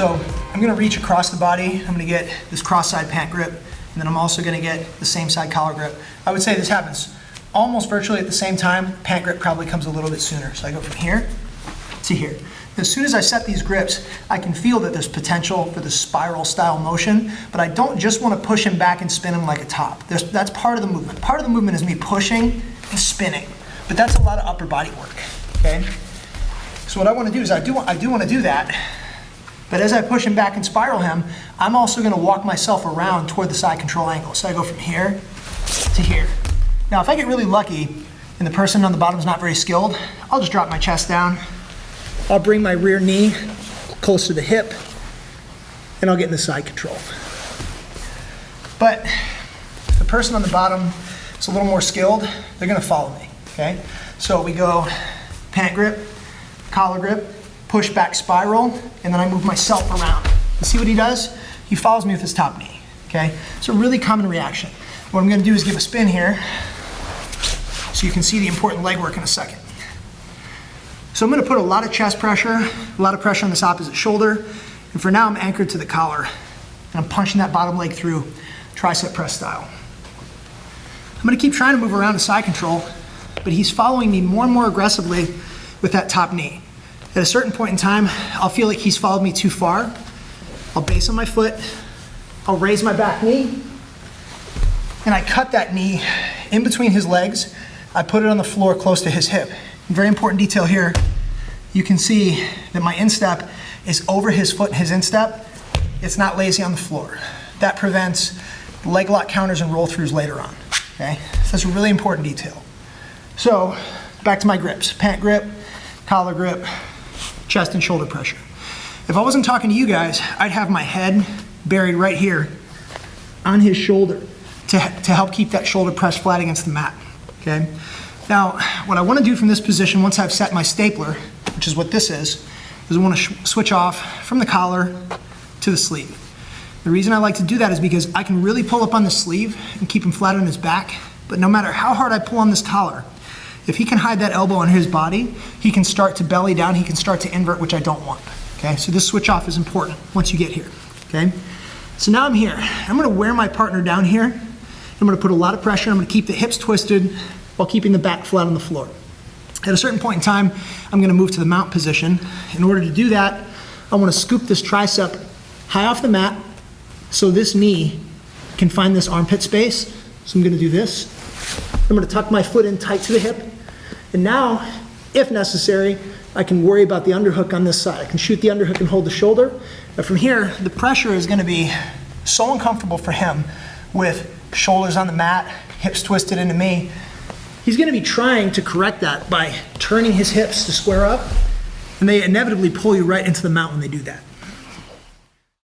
So I'm gonna reach across the body. I'm gonna get this cross-side pant grip, and then I'm also gonna get the same side collar grip. I would say this happens almost virtually at the same time. Pant grip probably comes a little bit sooner. So I go from here to here. As soon as I set these grips, I can feel that there's potential for the spiral style motion, but I don't just want to push him back and spin him like a top. That's part of the movement. Part of the movement is me pushing and spinning, but that's a lot of upper body work, okay? So what I want to do is I do want to do that, but as I push him back and spiral him, I'm also going to walk myself around toward the side control angle. So I go from here to here. Now if I get really lucky and the person on the bottom is not very skilled, I'll just drop my chest down. I'll bring my rear knee close to the hip, and I'll get in the side control. But if the person on the bottom is a little more skilled, they're gonna follow me, okay? So we go pant grip, collar grip, push back spiral, and then I move myself around. You see what he does? He follows me with his top knee, okay? It's a really common reaction. What I'm gonna do is give a spin here, so you can see the important leg work in a second. So I'm going to put a lot of chest pressure, a lot of pressure on this opposite shoulder, and for now I'm anchored to the collar, and I'm punching that bottom leg through, tricep press style. I'm going to keep trying to move around to side control, but he's following me more and more aggressively with that top knee. At a certain point in time, I'll feel like he's followed me too far. I'll base on my foot, I'll raise my back knee, and I cut that knee in between his legs. I put it on the floor close to his hip. Very important detail here, you can see that my instep is over his foot and his instep. It's not lazy on the floor. That prevents leg lock counters and roll throughs later on, okay? So that's a really important detail. So back to my grips, pant grip, collar grip, chest and shoulder pressure. If I wasn't talking to you guys, I'd have my head buried right here on his shoulder to help keep that shoulder pressed flat against the mat, okay? Now, what I want to do from this position, once I've set my stapler, which is what this is I want to switch off from the collar to the sleeve. The reason I like to do that is because I can really pull up on the sleeve and keep him flat on his back, but no matter how hard I pull on this collar, if he can hide that elbow on his body, he can start to belly down, he can start to invert, which I don't want, okay? So this switch off is important once you get here, okay? So now I'm here. I'm going to wear my partner down here. I'm going to put a lot of pressure. I'm going to keep the hips twisted while keeping the back flat on the floor. At a certain point in time, I'm going to move to the mount position. In order to do that, I want to scoop this tricep high off the mat so this knee can find this armpit space. So I'm going to do this. I'm going to tuck my foot in tight to the hip. And now, if necessary, I can worry about the underhook on this side. I can shoot the underhook and hold the shoulder. But from here, the pressure is going to be so uncomfortable for him with shoulders on the mat, hips twisted into me. He's going to be trying to correct that by turning his hips to square up, and they inevitably pull you right into the mount when they do that.